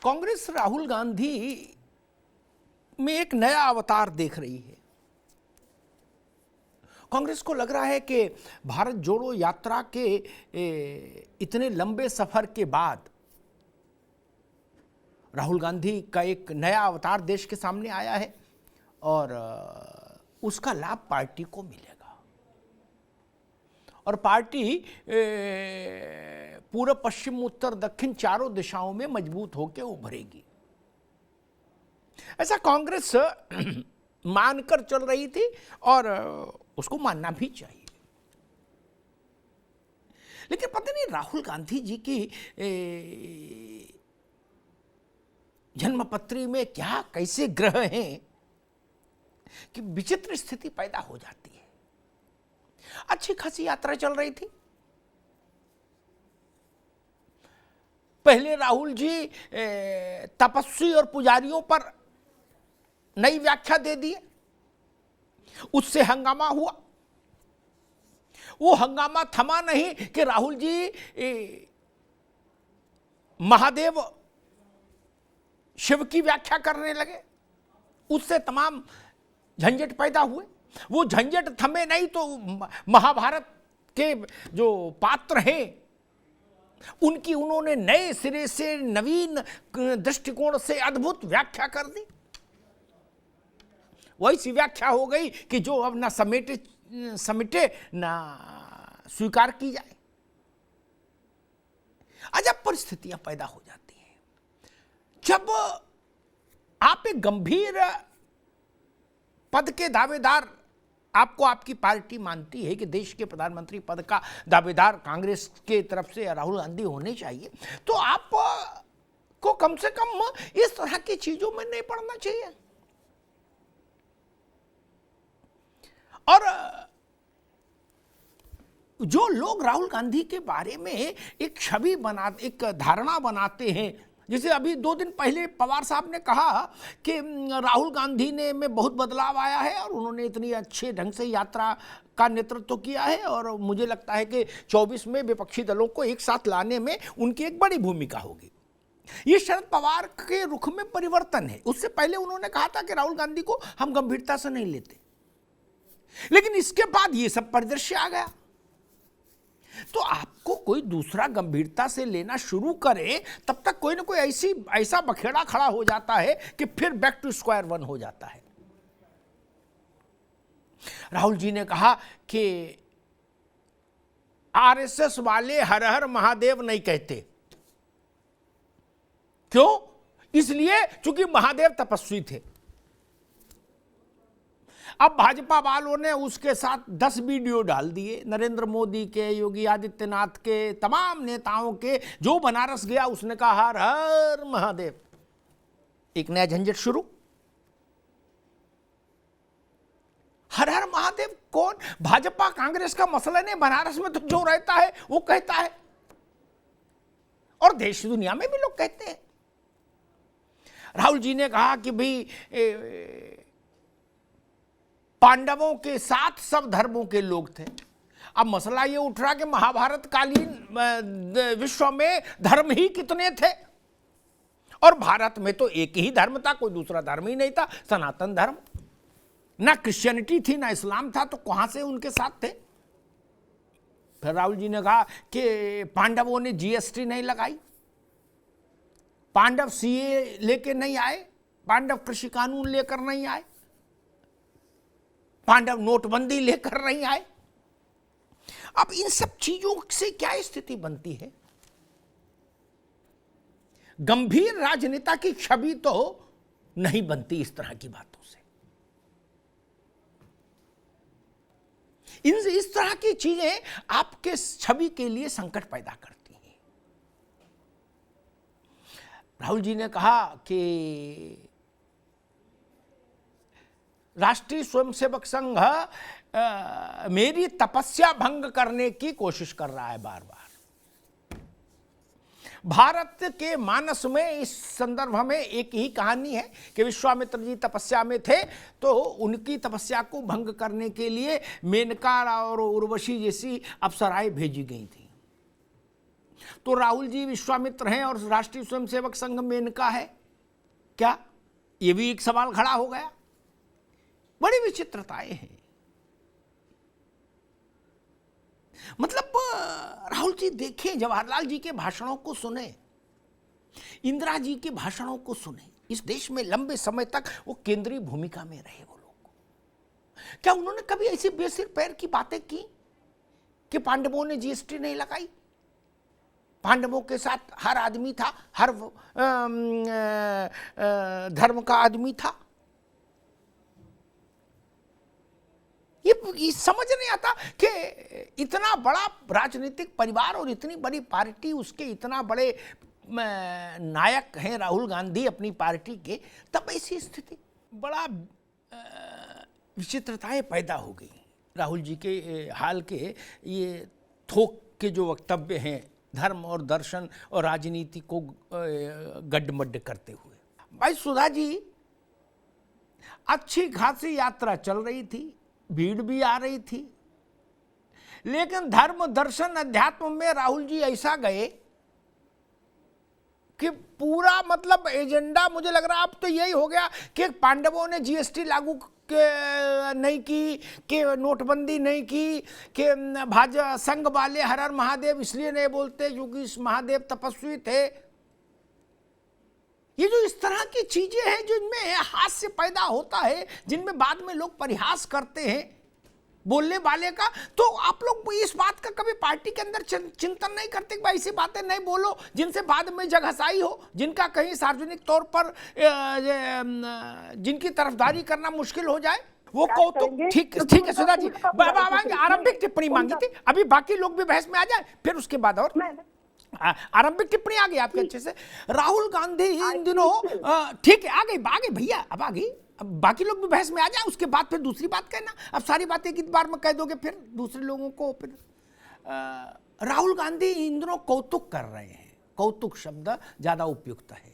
कांग्रेस राहुल गांधी में एक नया अवतार देख रही है। कांग्रेस को लग रहा है कि भारत जोड़ो यात्रा के इतने लंबे सफर के बाद राहुल गांधी का एक नया अवतार देश के सामने आया है और उसका लाभ पार्टी को मिलेगा और पार्टी पूर्व पश्चिम उत्तर दक्षिण चारों दिशाओं में मजबूत होकर उभरेगी, ऐसा कांग्रेस मानकर चल रही थी और उसको मानना भी चाहिए। लेकिन पता नहीं राहुल गांधी जी की जन्मपत्री में क्या कैसे ग्रह हैं कि विचित्र स्थिति पैदा हो जाती है। अच्छी खासी यात्रा चल रही थी। पहले राहुल जी तपस्वी और पुजारियों पर नई व्याख्या दे दिए, उससे हंगामा हुआ। वो हंगामा थमा नहीं कि राहुल जी महादेव शिव की व्याख्या करने लगे, उससे तमाम झंझट पैदा हुए। वो झंझट थमे नहीं तो महाभारत के जो पात्र हैं उनकी उन्होंने नए सिरे से नवीन दृष्टिकोण से अद्भुत व्याख्या कर दी। वैसी व्याख्या हो गई कि जो अब ना समेटे ना स्वीकार की जाए। अजब परिस्थितियां पैदा हो जाती हैं जब आप एक गंभीर पद के दावेदार, आपको आपकी पार्टी मानती है कि देश के प्रधानमंत्री पद का दावेदार कांग्रेस के तरफ से राहुल गांधी होने चाहिए, तो आप को कम से कम इस तरह की चीजों में नहीं पड़ना चाहिए। और जो लोग राहुल गांधी के बारे में एक छवि एक धारणा बनाते हैं, जैसे अभी 2 दिन पहले पवार साहब ने कहा कि राहुल गांधी ने में बहुत बदलाव आया है और उन्होंने इतनी अच्छे ढंग से यात्रा का नेतृत्व किया है और मुझे लगता है कि 24 में विपक्षी दलों को एक साथ लाने में उनकी एक बड़ी भूमिका होगी। ये शरद पवार के रुख में परिवर्तन है। उससे पहले उन्होंने कहा था कि राहुल गांधी को हम गंभीरता से नहीं लेते, लेकिन इसके बाद ये सब परिदृश्य आ गया। तो आपको कोई दूसरा गंभीरता से लेना शुरू करे तब तक कोई ना कोई ऐसा बखेड़ा खड़ा हो जाता है कि फिर बैक टू स्क्वायर वन हो जाता है। राहुल जी ने कहा कि आरएसएस वाले हर हर महादेव नहीं कहते। क्यों? इसलिए क्योंकि महादेव तपस्वी थे। अब भाजपा वालों ने उसके साथ 10 वीडियो डाल दिए, नरेंद्र मोदी के, योगी आदित्यनाथ के, तमाम नेताओं के। जो बनारस गया उसने कहा हर हर महादेव। एक नया झंझट शुरू। हर हर महादेव कौन? भाजपा कांग्रेस का मसला नहीं, बनारस में तो जो रहता है वो कहता है और देश दुनिया में भी लोग कहते हैं। राहुल जी ने कहा कि भाई पांडवों के साथ सब धर्मों के लोग थे। अब मसला ये उठ रहा कि महाभारत कालीन विश्व में धर्म ही कितने थे और भारत में तो एक ही धर्म था, कोई दूसरा धर्म ही नहीं था, सनातन धर्म। ना क्रिश्चियनिटी थी ना इस्लाम था, तो कहां से उनके साथ थे? फिर राहुल जी ने कहा कि पांडवों ने जीएसटी नहीं लगाई, पांडव सीए लेके नहीं आए, पांडव कृषि कानून लेकर नहीं आए, पांडव नोटबंदी लेकर नहीं आए। अब इन सब चीजों से क्या स्थिति बनती है? गंभीर राजनेता की छवि तो नहीं बनती इस तरह की बातों से। इस तरह की चीजें आपके छवि के लिए संकट पैदा करती हैं। राहुल जी ने कहा कि राष्ट्रीय स्वयंसेवक संघ मेरी तपस्या भंग करने की कोशिश कर रहा है बार बार। भारत के मानस में इस संदर्भ में एक ही कहानी है कि विश्वामित्र जी तपस्या में थे तो उनकी तपस्या को भंग करने के लिए मेनका और उर्वशी जैसी अप्सराएं भेजी गई थी। तो राहुल जी विश्वामित्र हैं और राष्ट्रीय स्वयंसेवक संघ मेनका है क्या? ये भी एक सवाल खड़ा हो गया। बड़ी विचित्रताएं हैं। मतलब राहुल जी देखें, जवाहरलाल जी के भाषणों को सुने, इंदिरा जी के भाषणों को सुने। इस देश में लंबे समय तक वो केंद्रीय भूमिका में रहे वो लोग। क्या उन्होंने कभी ऐसी बेसिर पैर की बातें की कि पांडवों ने जीएसटी नहीं लगाई? पांडवों के साथ हर आदमी था, हर धर्म का आदमी था। ये समझ नहीं आता कि इतना बड़ा राजनीतिक परिवार और इतनी बड़ी पार्टी, उसके इतना बड़े नायक हैं राहुल गांधी अपनी पार्टी के, तब ऐसी स्थिति, बड़ा विचित्रताएं पैदा हो गई राहुल जी के हाल के ये थोक के जो वक्तव्य हैं धर्म और दर्शन और राजनीति को गड्ढमड्ढ करते हुए। भाई सुधा जी, अच्छी खासी यात्रा चल रही थी, भीड़ भी आ रही थी, लेकिन धर्म दर्शन अध्यात्म में राहुल जी ऐसा गए कि पूरा मतलब एजेंडा, मुझे लग रहा अब तो यही हो गया कि पांडवों ने जीएसटी लागू नहीं की, कि नोटबंदी नहीं की, कि भाजपा संघ वाले हर हर महादेव इसलिए नहीं बोलते क्योंकि इस महादेव तपस्वी थे। ये जो इस तरह की चीजें हैं जिनमें हास्य पैदा होता है, जिनमें बाद में लोग परिहास करते हैं बोलने वाले का, तो आप लोग इस बात का कभी पार्टी के अंदर चिंतन नहीं करते कि भाई ऐसी बातें नहीं बोलो जिनसे बाद में जग हसाई हो, जिनका कहीं सार्वजनिक तौर पर जिनकी तरफदारी करना मुश्किल हो जाए? वो कौतुक ठीक है सुधा जी, आरंभिक टिप्पणी मांगी थी, अभी बाकी लोग भी बहस में आ जाए, फिर उसके बाद और आरंभिक टिप्पणी आ गई आपके अच्छे से। राहुल गांधी इन दिनों ठीक है आ गई भैया, अब आ गई, अब बाकी लोग भी बहस में आ जाए, उसके बाद फिर दूसरी बात कहना। अब सारी बातें एक बार में कह दोगे फिर दूसरे लोगों को। फिर राहुल गांधी इन दिनों कौतुक कर रहे हैं, कौतुक शब्द ज्यादा उपयुक्त है।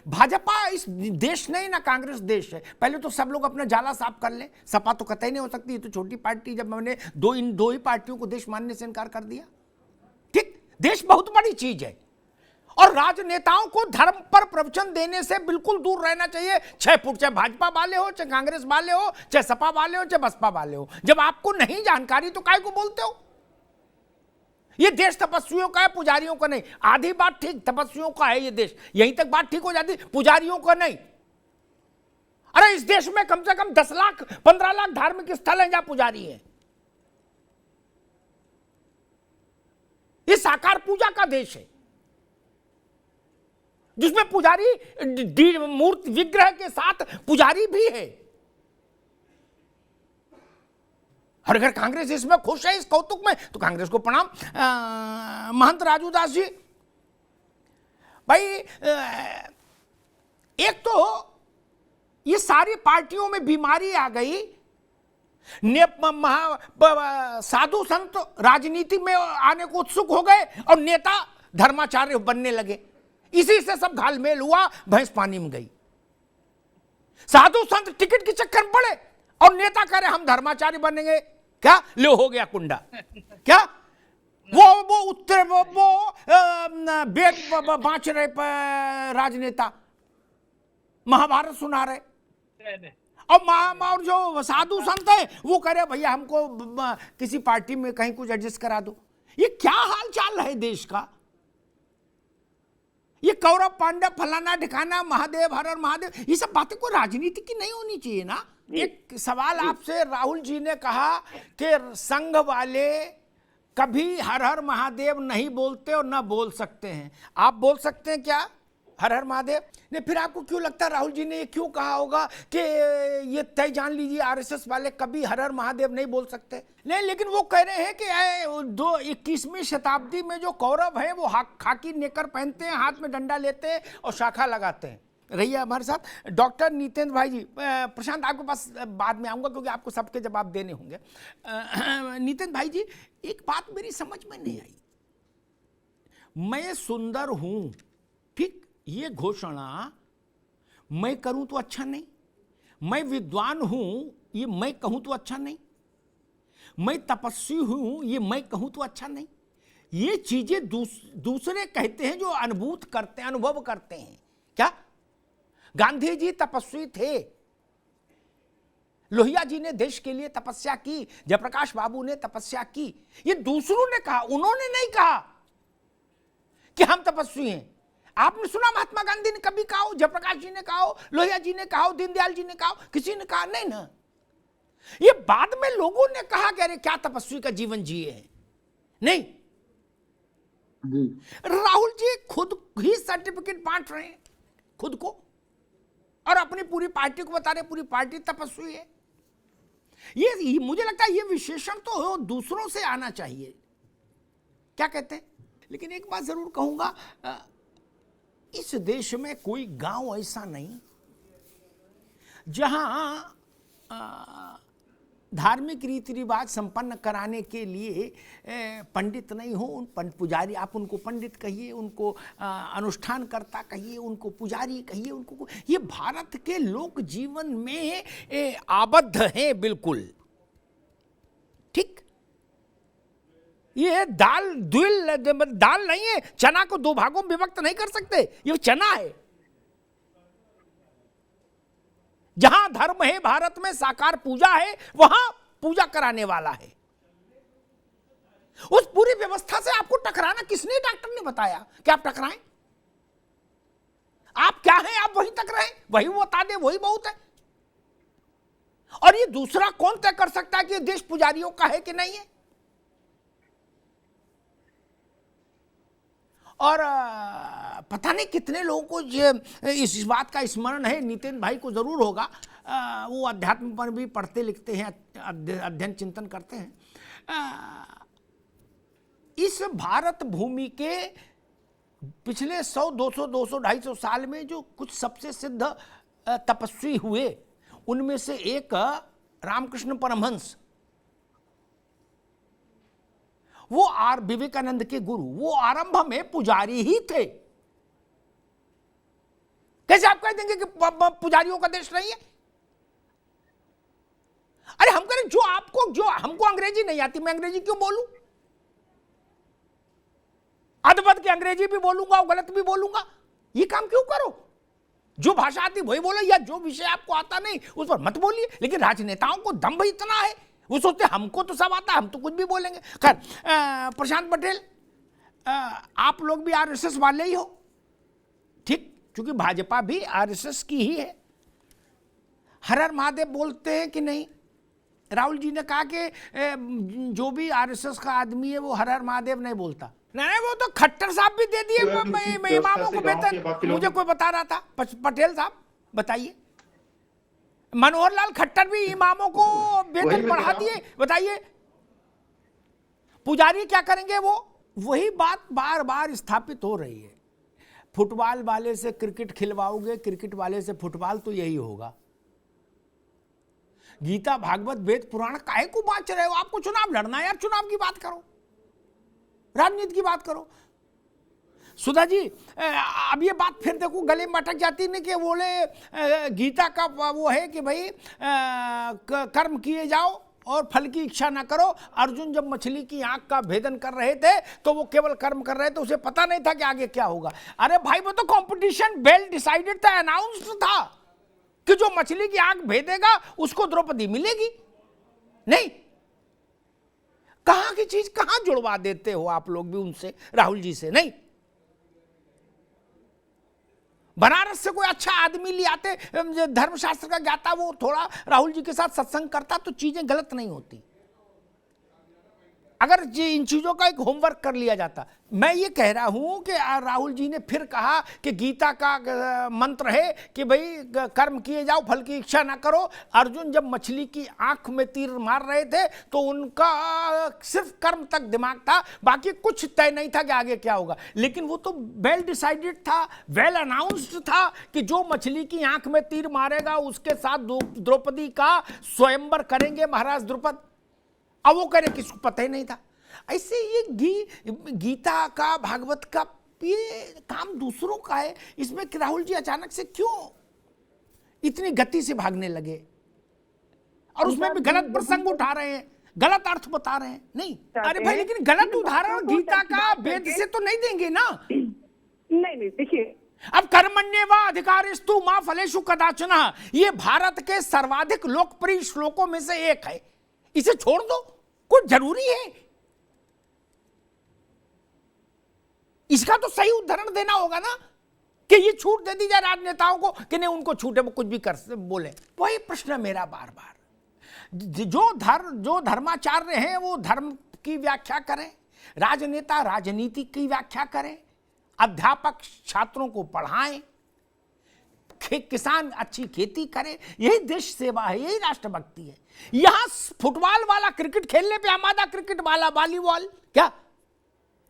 भाजपा इस देश नहीं ना कांग्रेस देश है। पहले तो सब लोग अपना जाला साफ कर ले, सपा तो कतई नहीं हो सकती, ये तो छोटी पार्टी। जब मैंने दो ही पार्टियों को देश मानने से इनकार कर दिया, ठीक, देश बहुत बड़ी चीज है और राजनेताओं को धर्म पर प्रवचन देने से बिल्कुल दूर रहना चाहिए। 6 फुट, चाहे भाजपा वाले हो, चाहे कांग्रेस वाले हो, चाहे सपा वाले हो, चाहे बसपा वाले हो। जब आपको नहीं जानकारी तो काहे को बोलते हो? ये देश तपस्वियों का है, पुजारियों का नहीं। आधी बात ठीक, तपस्वियों का है ये देश, यहीं तक बात ठीक हो जाती, पुजारियों का नहीं। अरे इस देश में कम से कम 10 लाख 15 लाख धार्मिक स्थल हैं जहां पुजारी हैं। ये साकार पूजा का देश है जिसमें पुजारी मूर्ति विग्रह के साथ पुजारी भी है। और अगर कांग्रेस इसमें खुश है, इस कौतुक में, तो कांग्रेस को प्रणाम। महंत राजू दास जी, भाई एक तो ये सारी पार्टियों में बीमारी आ गई, साधु संत राजनीति में आने को उत्सुक हो गए और नेता धर्माचार्य बनने लगे। इसी से सब घालमेल हुआ, भैंस पानी में गई। साधु संत टिकट के चक्कर में पड़े और नेता कह रहे हम धर्माचार्य बनेंगे, क्या लो हो गया कुंडा। क्या वो उत्तर वो वेद बांच रहे राजनेता, महाभारत सुना रहे, और जो साधु संत है वो कह रहे भैया हमको किसी पार्टी में कहीं कुछ एडजस्ट करा दो। ये क्या हाल चाल है देश का? ये कौरव पांडव फलाना ठिकाना महादेव हर हर महादेव, ये सब बातें कोई राजनीति की नहीं होनी चाहिए ना। एक सवाल आपसे, राहुल जी ने कहा कि संघ वाले कभी हर हर महादेव नहीं बोलते और ना बोल सकते हैं। आप बोल सकते हैं क्या हर हर महादेव? नहीं, फिर आपको क्यों लगता है राहुल जी ने ये क्यों कहा होगा कि ये तय जान लीजिए आरएसएस वाले कभी हर हर महादेव नहीं बोल सकते? नहीं, लेकिन वो कह रहे हैं कि 21वीं शताब्दी में जो कौरव है वो खाकी नेकर पहनते हैं, हाथ में डंडा लेते हैं और शाखा लगाते हैं। रहिए हमारे साथ डॉक्टर नितेंद्र भाई जी। प्रशांत आपके पास बाद में आऊंगा क्योंकि आपको सबके जवाब देने होंगे। नितेंद्र भाई जी, एक बात मेरी समझ में नहीं आई। मैं सुंदर हूं, ठीक, ये घोषणा मैं करूं तो अच्छा नहीं। मैं विद्वान हूं, ये मैं कहूं तो अच्छा नहीं। मैं तपस्वी हूं, ये मैं कहूं तो अच्छा नहीं। ये चीजें दूसरे कहते हैं जो अनुभूत करते हैं, अनुभव करते हैं। क्या गांधी जी तपस्वी थे, लोहिया जी ने देश के लिए तपस्या की, जयप्रकाश बाबू ने तपस्या की, ये दूसरों ने कहा, उन्होंने नहीं कहा कि हम तपस्वी हैं। आपने सुना महात्मा गांधी ने कभी कहा हो, जयप्रकाश जी ने कहा हो, लोहिया जी ने कहा हो, दीनदयाल जी ने कहा हो, किसी ने कहा नहीं ना। ये बाद में लोगों ने कहा कि अरे क्या तपस्वी का जीवन जिए हैं। नहीं, राहुल जी खुद ही सर्टिफिकेट बांट रहे हैं खुद को, और अपनी पूरी पार्टी को बता रहे पूरी पार्टी तपस्वी है। ये मुझे लगता है ये विशेषण तो दूसरों से आना चाहिए। क्या कहते हैं? लेकिन एक बात जरूर कहूंगा, इस देश में कोई गांव ऐसा नहीं जहां धार्मिक रीति रिवाज संपन्न कराने के लिए पंडित नहीं हो। उन पुजारी, आप उनको पंडित कहिए, उनको अनुष्ठानकर्ता कहिए, उनको पुजारी कहिए, उनको, ये भारत के लोक जीवन में आबद्ध हैं बिल्कुल। ठीक, ये दाल नहीं है, चना को दो भागों में विभक्त नहीं कर सकते, ये चना है। जहां धर्म है भारत में, साकार पूजा है, वहां पूजा कराने वाला है। उस पूरी व्यवस्था से आपको टकराना किसने, डॉक्टर ने बताया कि आप टकराएं? आप क्या हैं, आप वही टकराएं, वही वो बता दे, वही बहुत है। और ये दूसरा कौन तय कर सकता है कि देश पुजारियों का है कि नहीं है? और पता नहीं कितने लोगों को इस बात का स्मरण है, नितिन भाई को जरूर होगा, वो अध्यात्म पर भी पढ़ते लिखते हैं, अध्ययन चिंतन करते हैं। इस भारत भूमि के पिछले 100, 200, 250 साल में जो कुछ सबसे सिद्ध तपस्वी हुए, उनमें से एक रामकृष्ण परमहंस, वो विवेकानंद के गुरु, वो आरंभ में पुजारी ही थे। कैसे आप कह देंगे कि पुजारियों का देश नहीं है? अरे हम करें जो हमको अंग्रेजी नहीं आती, मैं अंग्रेजी क्यों बोलूं? अधबद के अंग्रेजी भी बोलूंगा, गलत भी बोलूंगा, ये काम क्यों करो? जो भाषा आती वही बोलो, या जो विषय आपको आता नहीं उस पर मत बोलिए। लेकिन राजनेताओं को दम्भ इतना है, वो सोचते हमको तो सब आता है, हम तो कुछ भी बोलेंगे। खैर, प्रशांत पटेल, आप लोग भी आरएसएस वाले ही हो, ठीक, क्योंकि भाजपा भी आरएसएस की ही है। हर हर महादेव बोलते हैं कि नहीं? राहुल जी ने कहा कि जो भी आरएसएस का आदमी है वो हर हर महादेव नहीं बोलता। नहीं, वो तो खट्टर साहब भी दे दिए इमामों को वेतन। मुझे कोई बता रहा था, पटेल साहब बताइए, मनोहर लाल खट्टर भी इमामों को वेतन बढ़ा दिए। बताइए पुजारी क्या करेंगे? वो वही बात बार बार स्थापित हो रही है। फुटबॉल वाले से क्रिकेट खिलवाओगे, क्रिकेट वाले से फुटबॉल, तो यही होगा। गीता भागवत वेद पुराण काहे को बांच रहे हो? आपको चुनाव लड़ना है यार, चुनाव की बात करो, राजनीति की बात करो। सुधा जी, अब ये बात फिर देखो गले में अटक जाती नहीं कि बोले गीता का वो है कि भाई कर्म किए जाओ और फल की इच्छा ना करो। अर्जुन जब मछली की आंख का भेदन कर रहे थे तो वो केवल कर्म कर रहे थे, उसे पता नहीं था कि आगे क्या होगा। अरे भाई, वो तो कंपटीशन वेल डिसाइडेड था, अनाउंस्ड था कि जो मछली की आंख भेदेगा उसको द्रौपदी मिलेगी। नहीं, कहां की चीज कहां जुड़वा देते हो आप लोग भी उनसे, राहुल जी से। नहीं, बनारस से कोई अच्छा आदमी ले आते, धर्मशास्त्र का ज्ञाता, वो थोड़ा राहुल जी के साथ सत्संग करता तो चीजें गलत नहीं होती, अगर इन चीजों का एक होमवर्क कर लिया जाता। मैं ये कह रहा हूं कि राहुल जी ने फिर कहा कि गीता का मंत्र है कि भाई कर्म किए जाओ, फल की इच्छा ना करो। अर्जुन जब मछली की आंख में तीर मार रहे थे तो उनका सिर्फ कर्म तक दिमाग था, बाकी कुछ तय नहीं था कि आगे क्या होगा। लेकिन वो तो वेल डिसाइडेड था, वेल अनाउंस्ड था कि जो मछली की आंख में तीर मारेगा उसके साथ द्रौपदी का स्वयंवर करेंगे महाराज द्रुपद। अब वो करे किसको पता ही नहीं था। ऐसे ये गीता का, भागवत का, ये काम दूसरों का है, इसमें राहुल जी अचानक से क्यों इतनी गति से भागने लगे और उसमें भी गलत प्रसंग उठा रहे हैं। गलत अर्थ बता रहे हैं। नहीं अरे भाई, लेकिन गलत उदाहरण गीता का वेद से तो नहीं देंगे ना। नहीं देखिए, अब कर्मण्येवा अधिकारिस्तु मां फलेषु कदाचन, ये भारत के सर्वाधिक लोकप्रिय श्लोकों में से एक है। इसे छोड़ दो, कुछ जरूरी है? इसका तो सही उदाहरण देना होगा ना, कि ये छूट दे दी जाए राजनेताओं को कि नहीं उनको छूट है, वो कुछ भी कर बोले। वही प्रश्न मेरा बार बार, जो धर्माचार्य हैं वो धर्म की व्याख्या करें, राजनेता राजनीति की व्याख्या करें, अध्यापक छात्रों को पढ़ाएं, किसान अच्छी खेती करे। यही देश सेवा है, यही राष्ट्रभक्ति है। यहां फुटबॉल वाला क्रिकेट खेलने पे आमादा, क्रिकेट वाला वॉलीबॉल क्या,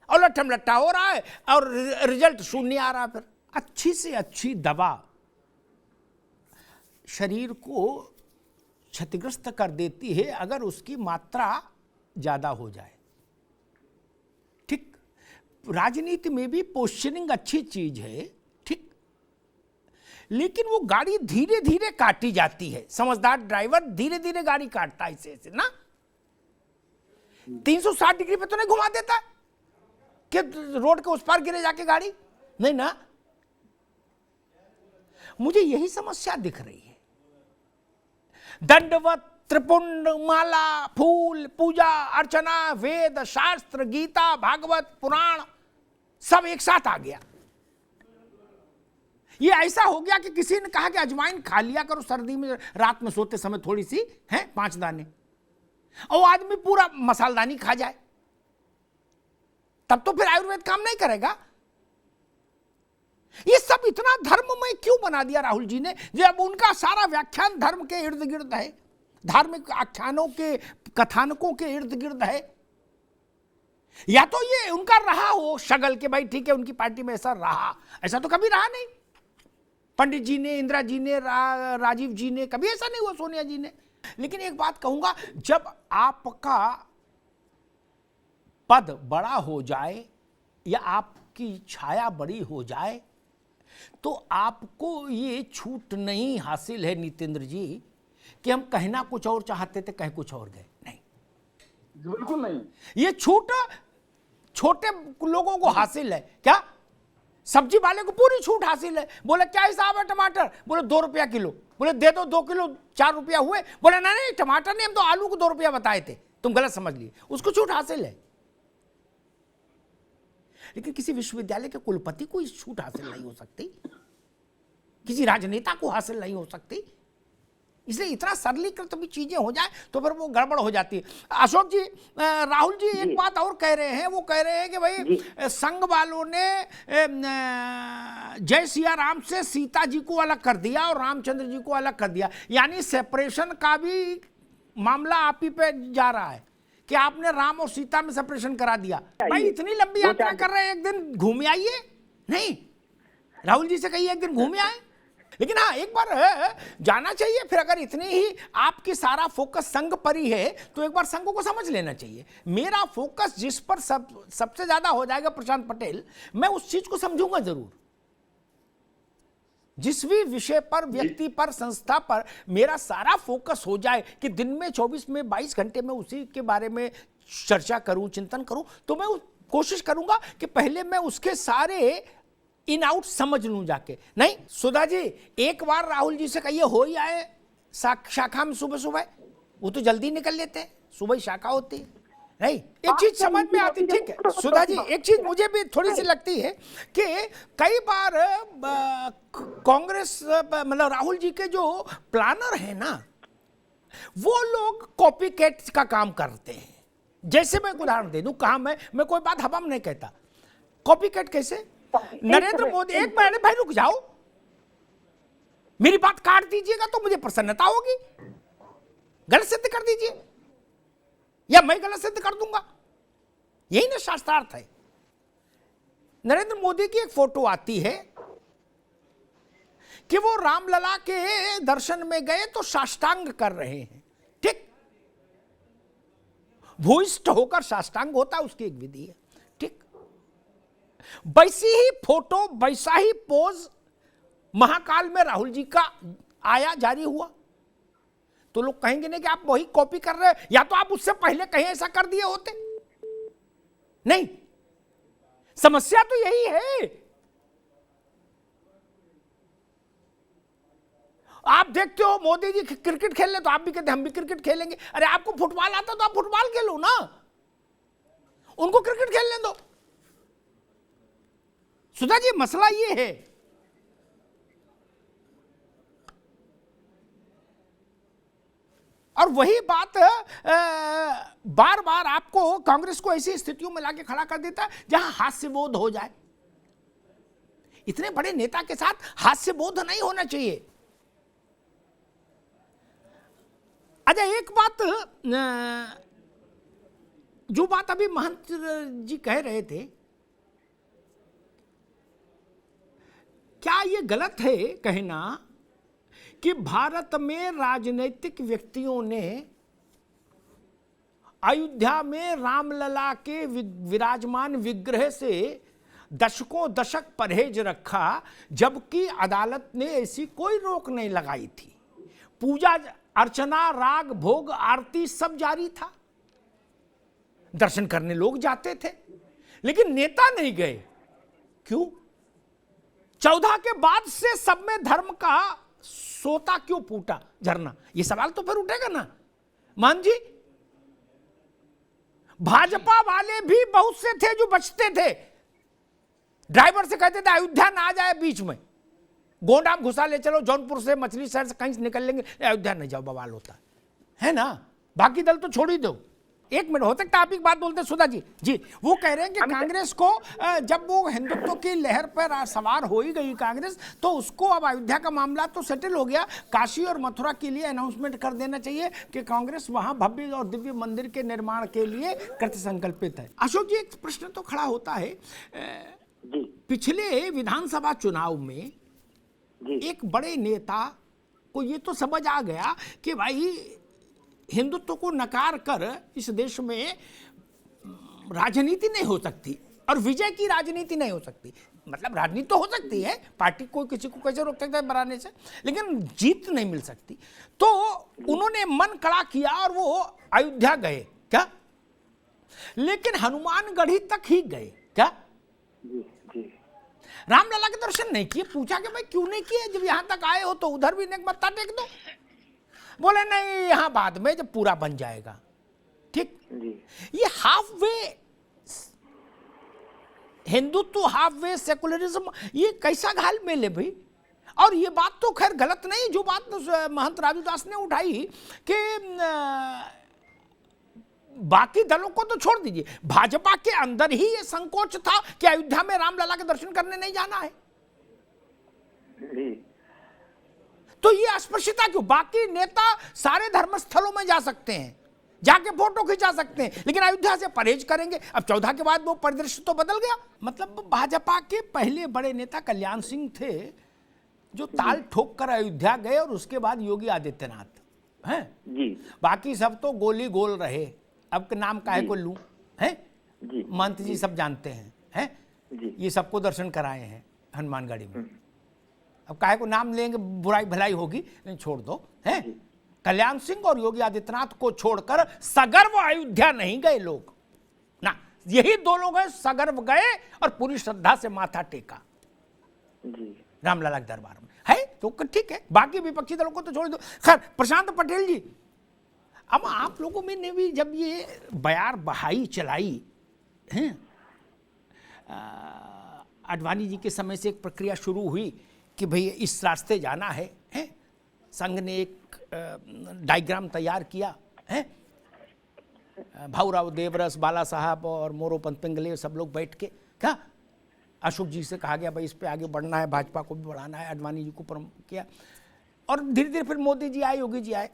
और लट्ठम लट्टा हो रहा है और रिजल्ट शून्य आ रहा है। फिर अच्छी से अच्छी दवा शरीर को क्षतिग्रस्त कर देती है अगर उसकी मात्रा ज्यादा हो जाए। ठीक, राजनीति में भी पोस्चरिंग अच्छी चीज है, ठीक, लेकिन वो गाड़ी धीरे धीरे काटी जाती है। समझदार ड्राइवर धीरे धीरे गाड़ी काटता है, ऐसे ना 360 डिग्री पे तो नहीं घुमा देता कि रोड के उस पार गिरे जाके गाड़ी, नहीं ना। मुझे यही समस्या दिख रही है। दंडवत, त्रिपुंड, माला, फूल, पूजा अर्चना, वेद, शास्त्र, गीता, भागवत, पुराण सब एक साथ आ गया। ये ऐसा हो गया कि किसी ने कहा कि अजवाइन खा लिया करो सर्दी में, रात में सोते समय थोड़ी सी है 5 दाने, और आदमी पूरा मसालदानी खा जाए, तब तो फिर आयुर्वेद काम नहीं करेगा। ये सब इतना धर्ममय क्यों बना दिया राहुल जी ने, जब उनका सारा व्याख्यान धर्म के इर्द गिर्द है, धार्मिक आख्यानों के कथानकों के इर्द गिर्द है। या तो ये उनका रहा हो शगल के भाई ठीक है उनकी पार्टी में ऐसा रहा, ऐसा तो कभी रहा नहीं। पंडित जी ने, इंदिरा जी ने, राजीव जी ने, कभी ऐसा नहीं हुआ, सोनिया जी ने। लेकिन एक बात कहूंगा, जब आपका पद बड़ा हो जाए या आपकी छाया बड़ी हो जाए तो आपको ये छूट नहीं हासिल है नितेंद्र जी कि हम कहना कुछ और चाहते थे कह कुछ और गए। नहीं, बिल्कुल नहीं। ये छूट छोटे लोगों को हासिल है। क्या सब्जी वाले को पूरी छूट हासिल है। बोले क्या हिसाब है टमाटर, बोले 2 रुपया किलो, बोले दे दो 2 किलो 4 रुपया हुए, बोले नहीं टमाटर नहीं, हम तो आलू को 2 रुपया बताए थे, तुम गलत समझ लिए, उसको छूट हासिल है। लेकिन किसी विश्वविद्यालय के कुलपति को इस छूट हासिल नहीं हो सकती, किसी राजनेता को हासिल नहीं हो सकती। इसलिए इतना सरलीकृत भी चीजें हो जाए तो फिर वो गड़बड़ हो जाती है। अशोक जी, राहुल जी एक बात और कह रहे हैं, वो कह रहे हैं कि भाई संघ वालों ने जय सिया राम से सीता जी को अलग कर दिया और रामचंद्र जी को अलग कर दिया, यानी सेपरेशन का भी मामला आप ही पे जा रहा है कि आपने राम और सीता में सेपरेशन करा दिया। भाई इतनी लंबी यात्रा कर रहे हैं, एक दिन घूम आइए। नहीं, राहुल जी से कहिए एक दिन घूम आए। लेकिन हाँ, एक बार जाना चाहिए। फिर अगर इतनी ही आपकी सारा फोकस संघ पर ही है तो एक बार संघ को समझ लेना चाहिए। मेरा फोकस जिस पर सबसे ज्यादा हो जाएगा प्रशांत पटेल, मैं उस चीज को समझूंगा जरूर। जिस भी विषय पर, व्यक्ति पर, संस्था पर मेरा सारा फोकस हो जाए कि दिन में 24 में 22 घंटे में उसी के बारे में चर्चा करूं, चिंतन करूं, तो मैं कोशिश करूंगा कि पहले मैं उसके सारे इन आउट समझ लूं जाके। नहीं सुधा जी, एक बार राहुल जी से कहिए हो ही आए शाखा में सुबह सुबह, वो तो जल्दी निकल लेते हैं, सुबह ही शाखा होती है। नहीं, एक चीज समझ में आती, ठीक है सुधा जी, एक चीज मुझे भी थोड़ी सी लगती है कि कई बार कांग्रेस मतलब राहुल जी के जो प्लानर है ना, वो लोग कॉपी कैट का काम करते हैं। जैसे मैं एक उदाहरण दे दूं, कहा मैं कोई बात हवा में नहीं कहता, कॉपी कैट कैसे, नरेंद्र मोदी, एक मिनट भाई रुक जाओ, मेरी बात काट दीजिएगा तो मुझे प्रसन्नता होगी, गलत सिद्ध कर दीजिए या मैं गलत सिद्ध कर दूंगा, यही ना शास्त्रार्थ है। नरेंद्र मोदी की एक फोटो आती है कि वो रामलला के दर्शन में गए तो साष्टांग कर रहे हैं, ठीक, भूइष्ठ होकर साष्टांग होता है, उसकी एक विधि है, ठीक। वैसी ही फोटो, वैसा ही पोज महाकाल में राहुल जी का आया, जारी हुआ। तो लोग कहेंगे नहीं कि आप वही कॉपी कर रहे हैं, या तो आप उससे पहले कहीं ऐसा कर दिए होते। नहीं, समस्या तो यही है। आप देखते हो मोदी जी क्रिकेट खेल ले तो आप भी कहते हम भी क्रिकेट खेलेंगे। अरे आपको फुटबॉल आता तो आप फुटबॉल खेलो ना, उनको क्रिकेट खेलने दो। सुधा जी, मसला ये है और वही बात बार बार आपको कांग्रेस को ऐसी स्थितियों में लाके खड़ा कर देता है जहां हास्यबोध हो जाए। इतने बड़े नेता के साथ हास्यबोध नहीं होना चाहिए। अच्छा, एक बात, जो बात अभी महंत जी कह रहे थे, क्या यह गलत है कहना कि भारत में राजनीतिक व्यक्तियों ने अयोध्या में रामलला के विराजमान विग्रह से दशकों दशक परहेज रखा, जबकि अदालत ने ऐसी कोई रोक नहीं लगाई थी? पूजा अर्चना, राग, भोग, आरती सब जारी था, दर्शन करने लोग जाते थे, लेकिन नेता नहीं गए। क्यों? 14 के बाद से सब में धर्म का सोता क्यों फूटा झरना? ये सवाल तो फिर उठेगा ना। मान जी, भाजपा वाले भी बहुत से थे जो बचते थे, ड्राइवर से कहते थे अयोध्या ना आ जाए बीच में, गोंडा घुसा ले चलो, जौनपुर से, मछली शहर से कहीं से निकल लेंगे, अयोध्या नहीं जाओ, बवाल होता है ना। बाकी दल तो छोड़ ही दो। एक मिनट, हो सकता है आप एक बात बोलते हैं सुधा जी। जी, वो कह रहे हैं कि कांग्रेस को जब वो हिंदुत्व की लहर पर सवार हो ही गई कांग्रेस, तो उसको अब अयोध्या का मामला तो सेटल हो गया, काशी और मथुरा के लिए अनाउंसमेंट कर देना चाहिए कि कांग्रेस वहां भव्य और दिव्य मंदिर के निर्माण के लिए कृत संकल्पित है। अशोक जी, एक प्रश्न तो खड़ा होता है, पिछले विधानसभा चुनाव में एक बड़े नेता को ये तो समझ आ गया कि भाई हिंदुत्व को नकार कर इस देश में राजनीति नहीं हो सकती और विजय की राजनीति नहीं हो सकती। मतलब राजनीति तो हो सकती है, पार्टी को किसी को कैसे रोक सकता है बनाने से, लेकिन जीत नहीं मिल सकती। तो उन्होंने मन कड़ा किया और वो अयोध्या गए क्या, लेकिन हनुमानगढ़ी तक ही गए क्या? रामलला के दर्शन नहीं किए। पूछा कि भाई क्यों नहीं किए, जब यहां तक आए हो तो उधर भी मत्था टेक दो। बोले नहीं, यहां बाद में जब पूरा बन जाएगा। ठीक, ये half way Hindutva, half way secularism, ये कैसा घाल मेल है भाई? और ये बात तो खैर गलत नहीं, जो बात महंत राजू दास ने उठाई कि बाकी दलों को तो छोड़ दीजिए, भाजपा के अंदर ही ये संकोच था कि अयोध्या में रामलला के दर्शन करने नहीं जाना है। तो ये अस्पृश्यता क्यों? बाकी नेता सारे धर्मस्थलों में जा सकते हैं, जाके फोटो खिंचा सकते हैं, लेकिन अयोध्या से परहेज करेंगे। अब 14 के बाद वो परिदृश्य तो बदल गया। मतलब भाजपा के पहले बड़े नेता कल्याण सिंह थे जो ताल ठोक कर अयोध्या गए, और उसके बाद योगी आदित्यनाथ हैं जी। बाकी सब तो गोली गोल रहे। अब के नाम काहे को लूं, हैं महंत जी सब जानते हैं ये सबको दर्शन कराए हैं हनुमानगढ़ी में। अब काहे को नाम लेंगे, बुराई भलाई होगी, नहीं छोड़ दो। हैं कल्याण सिंह और योगी आदित्यनाथ को छोड़कर सगर्व अयोध्या नहीं गए लोग ना, यही दो लोग हैं सगर्व गए और पूरी श्रद्धा से माथा टेका रामलला के दरबार में। है तो ठीक है, बाकी विपक्षी दलों को तो छोड़ दो। खैर, प्रशांत पटेल जी, अब आप लोगों में ने भी जब ये बयार बहाई चलाई हैं, आडवाणी जी के समय से एक प्रक्रिया शुरू हुई कि भाई इस रास्ते जाना है, हैं? संघ ने एक डायग्राम तैयार किया है, भाऊराव देवरस, बाला साहब और मोरोपंत पिंगले सब लोग बैठ के, क्या अशोक जी से कहा गया भाई इस पे आगे बढ़ना है, भाजपा को भी बढ़ाना है, आडवाणी जी को प्रमुख किया, और धीरे धीरे फिर मोदी जी आए, योगी जी आए।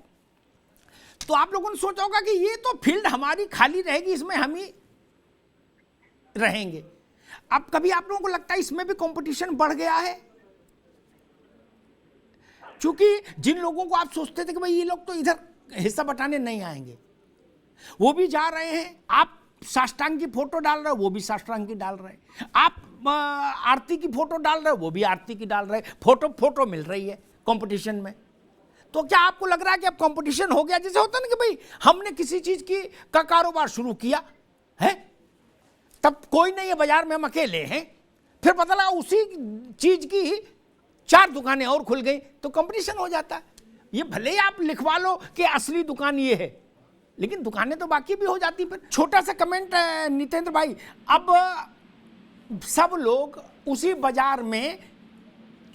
तो आप लोगों ने सोचा होगा कि ये तो फील्ड हमारी खाली रहेगी, इसमें हम ही रहेंगे। अब कभी आप लोगों को लगता है इसमें भी कंपटीशन बढ़ गया है? क्योंकि जिन लोगों को आप सोचते थे कि भाई ये लोग तो इधर हिस्सा बटाने नहीं आएंगे, वो भी जा रहे हैं। आप साष्टांग की फोटो डाल रहे हो, वो भी साष्टांग की डाल रहे हैं। आप आरती की फोटो डाल रहे हो, वो भी आरती की डाल रहे हैं। फोटो मिल रही है कंपटीशन में। तो क्या आपको लग रहा है कि अब कंपटीशन हो गया? जैसे होता है ना कि भाई हमने किसी चीज का कारोबार शुरू किया है, तब कोई नहीं है बाजार में, हम अकेले हैं, फिर पता लगा उसी चीज की 4 दुकानें और खुल गई, तो कंपटीशन हो जाता है। ये भले ही आप लिखवा लो कि असली दुकान ये है, लेकिन दुकानें तो बाकी भी हो जाती। फिर छोटा सा कमेंट नितेंद्र भाई, अब सब लोग उसी बाजार में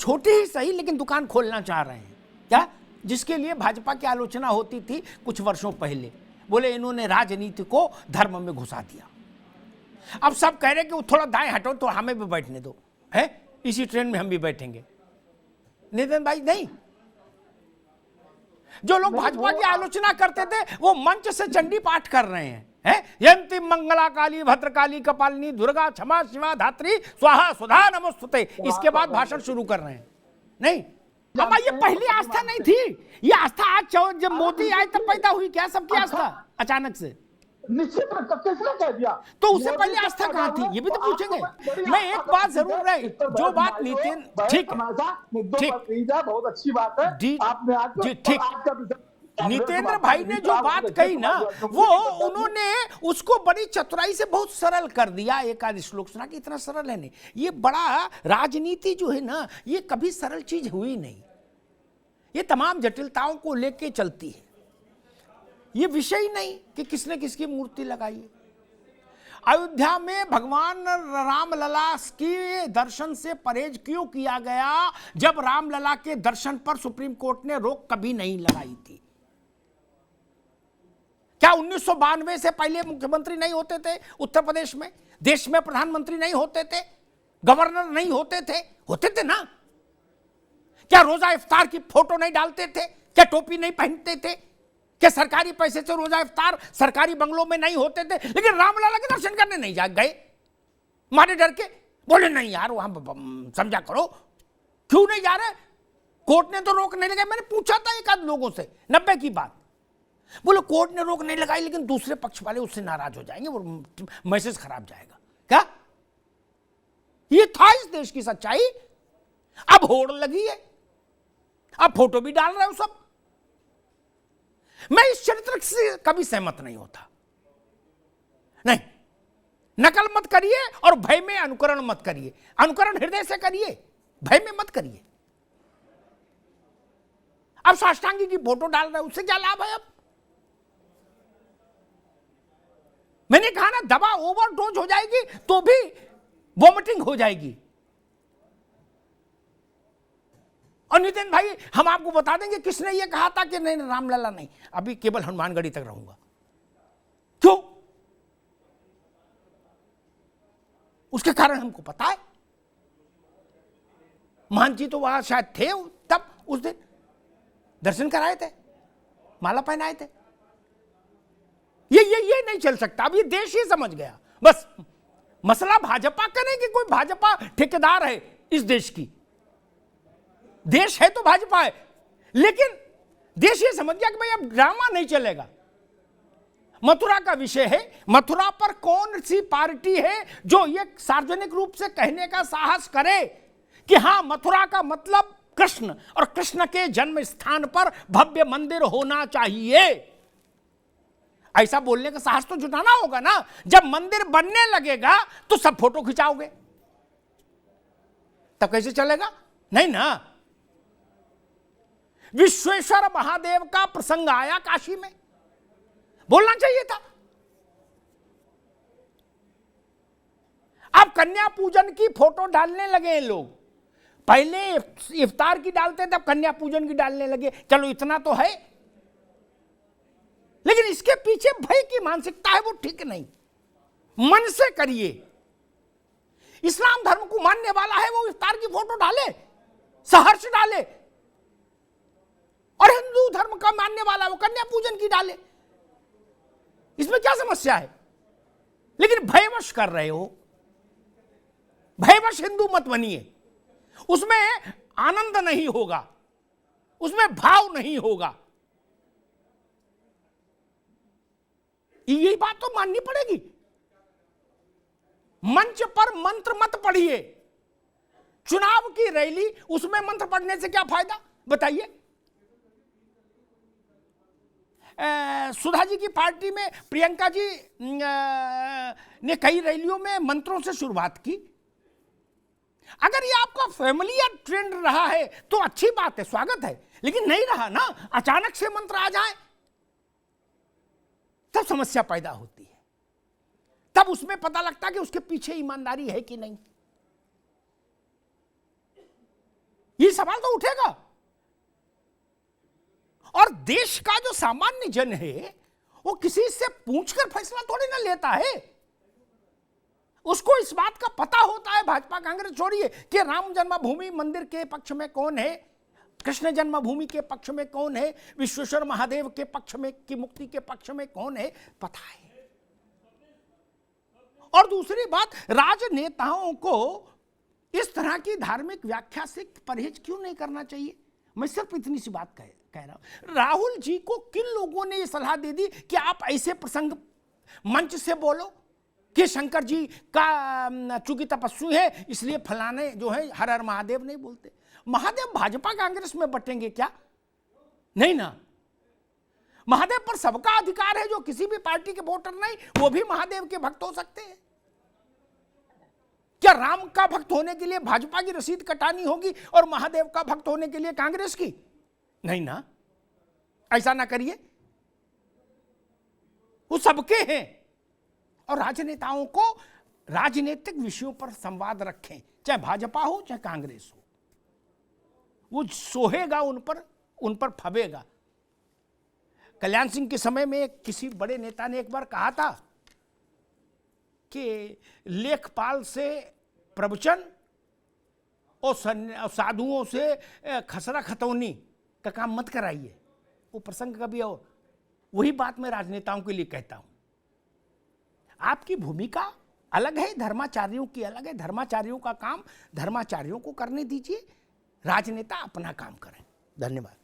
छोटी ही सही लेकिन दुकान खोलना चाह रहे हैं, क्या? जिसके लिए भाजपा की आलोचना होती थी कुछ वर्षों पहले, बोले इन्होंने राजनीति को धर्म में घुसा दिया। अब सब कह रहे कि वो थोड़ा दाएं हटो तो हमें भी बैठने दो, है इसी ट्रेन में हम भी बैठेंगे। नितिन भाई नहीं, जो लोग भाजपा की आलोचना करते थे वो मंच से चंडी पाठ कर रहे हैं, यंती मंगला काली भद्रकाली कपालिनी दुर्गा क्षमा शिवा धात्री स्वाहा सुधा नमोस्तुते, इसके बाद भाषण शुरू कर रहे हैं। नहीं, हमारी ये पहली आस्था नहीं थी, ये आस्था आज जब मोदी आए तब पैदा हुई क्या सबकी आस्था अचानक से? निश्चित किसने कह दिया? तो उससे पहले आस्था कहाँ थी, ये भी तो पूछेंगे। मैं एक बात जरूर रही, जो बात नितिन, ठीक ठीक, बहुत अच्छी बात है आपने ठीक, नितेंद्र भाई ने जो बात कही ना, वो उन्होंने उसको बड़ी चतुराई से बहुत सरल कर दिया। एक आध श्लोक सुना कि इतना सरल है नहीं, ये बड़ा राजनीति जो है ना, ये कभी सरल चीज हुई नहीं, ये तमाम जटिलताओं को लेके चलती है। ये विषय ही नहीं कि किसने किसकी मूर्ति लगाई है। अयोध्या में भगवान रामलला के दर्शन से परहेज क्यों किया गया, जब रामलला के दर्शन पर सुप्रीम कोर्ट ने रोक कभी नहीं लगाई थी? क्या 1992 से पहले मुख्यमंत्री नहीं होते थे उत्तर प्रदेश में? देश में प्रधानमंत्री नहीं होते थे, गवर्नर नहीं होते थे? होते थे ना। क्या रोजा इफ्तार की फोटो नहीं डालते थे? क्या टोपी नहीं पहनते थे? क्या सरकारी पैसे से रोजा इफ्तार सरकारी बंगलों में नहीं होते थे? लेकिन रामलला के दर्शन करने नहीं जा गए, मारे डर के, बोले नहीं यार वहां समझा करो, क्यों नहीं जा रहे? कोर्ट ने तो रोक नहीं लगाई। मैंने पूछा था एक आध लोगों से, 90 की बात, बोलो कोर्ट ने रोक नहीं लगाई लेकिन दूसरे पक्ष वाले उससे नाराज हो जाएंगे, वो मैसेज खराब जाएगा। क्या ये था इस देश की सच्चाई? अब होड़ लगी है, अब फोटो भी डाल रहे हो सब। मैं इस चरित्र से कभी सहमत नहीं होता। नहीं, नकल मत करिए और भय में अनुकरण मत करिए। अनुकरण हृदय से करिए, भय में मत करिए। अब साष्टांगी की फोटो डाल रहे, उससे क्या लाभ है? अब मैंने कहा ना, दवा ओवरडोज हो जाएगी तो भी वॉमिटिंग हो जाएगी। और नितिन भाई, हम आपको बता देंगे किसने ये कहा था कि नहीं रामलला नहीं, अभी केवल हनुमानगढ़ी तक रहूंगा। क्यों? उसके कारण हमको पता है। मान जी तो वहां शायद थे तब, उस दिन दर्शन कराए थे, माला पहनाए थे। ये नहीं चल सकता। अब ये देश ही समझ गया। बस मसला भाजपा का नहीं कि कोई भाजपा ठेकेदार है इस देश की, देश है तो भाजपा है, लेकिन देश ये समझ गया कि भाई अब ड्रामा नहीं चलेगा। मथुरा का विषय है, मथुरा पर कौन सी पार्टी है जो ये सार्वजनिक रूप से कहने का साहस करे कि हां मथुरा का मतलब कृष्ण, और कृष्ण के जन्म स्थान पर भव्य मंदिर होना चाहिए। ऐसा बोलने का साहस तो जुटाना होगा ना। जब मंदिर बनने लगेगा तो सब फोटो खिंचाओगे, तब कैसे चलेगा? नहीं ना। विश्वेश्वर महादेव का प्रसंग आया काशी में, बोलना चाहिए था। अब कन्या पूजन की फोटो डालने लगे लोग। पहले इफ्तार की डालते थे, अब कन्या पूजन की डालने लगे। चलो इतना तो है, लेकिन इसके पीछे भय की मानसिकता है, वो ठीक नहीं। मन से करिए। इस्लाम धर्म को मानने वाला है वो इफ्तार की फोटो डाले, सहर्ष डाले, और हिंदू धर्म का मानने वाला वो कन्या पूजन की डाले। इसमें क्या समस्या है? लेकिन भयवश कर रहे हो। भयवश हिंदू मत बनिए। उसमें आनंद नहीं होगा, उसमें भाव नहीं होगा। यही बात तो माननी पड़ेगी। मंच पर मंत्र मत पढ़िए। चुनाव की रैली, उसमें मंत्र पढ़ने से क्या फायदा बताइए? सुधा जी की पार्टी में प्रियंका जी ने कई रैलियों में मंत्रों से शुरुआत की। अगर ये आपका फैमिलियर ट्रेंड रहा है तो अच्छी बात है, स्वागत है, लेकिन नहीं रहा ना, अचानक से मंत्र आ जाए तब समस्या पैदा होती है, तब उसमें पता लगता है कि उसके पीछे ईमानदारी है कि नहीं। ये सवाल तो उठेगा। और देश का जो सामान्य जन है वो किसी से पूछकर फैसला थोड़ी ना लेता है, उसको इस बात का पता होता है, भाजपा कांग्रेस छोड़िए, कि राम जन्मभूमि मंदिर के पक्ष में कौन है, कृष्ण जन्मभूमि के पक्ष में कौन है, विश्वेश्वर महादेव के पक्ष में की मुक्ति के पक्ष में कौन है, पता है। और दूसरी बात, राजनेताओं को इस तरह की धार्मिक व्याख्या से परहेज क्यों नहीं करना चाहिए। मैं सिर्फ इतनी सी बात कह रहा हूं। राहुल जी को किन लोगों ने यह सलाह दे दी कि आप ऐसे प्रसंग मंच से बोलो कि शंकर जी का चूंकि तपस्वी है इसलिए फलाने जो है हर हर महादेव नहीं बोलते। महादेव भाजपा कांग्रेस में बटेंगे क्या? नहीं ना। महादेव पर सबका अधिकार है, जो किसी भी पार्टी के वोटर नहीं वो भी महादेव के भक्त हो सकते हैं। क्या राम का भक्त होने के लिए भाजपा की रसीद कटानी होगी और महादेव का भक्त होने के लिए कांग्रेस की? नहीं ना, ऐसा ना करिए। वो सबके हैं। और राजनेताओं को राजनीतिक विषयों पर संवाद रखें, चाहे भाजपा हो चाहे कांग्रेस हो, वो सोहेगा उन पर फबेगा। कल्याण सिंह के समय में किसी बड़े नेता ने एक बार कहा था कि लेखपाल से प्रवचन और साधुओं से खसरा खतौनी का काम मत कराइए। वो प्रसंग कभी और वही बात मैं राजनेताओं के लिए कहता हूं। आपकी भूमिका अलग है, धर्माचार्यों की अलग है। धर्माचार्यों का काम धर्माचार्यों को करने दीजिए, राजनेता अपना काम करें। धन्यवाद।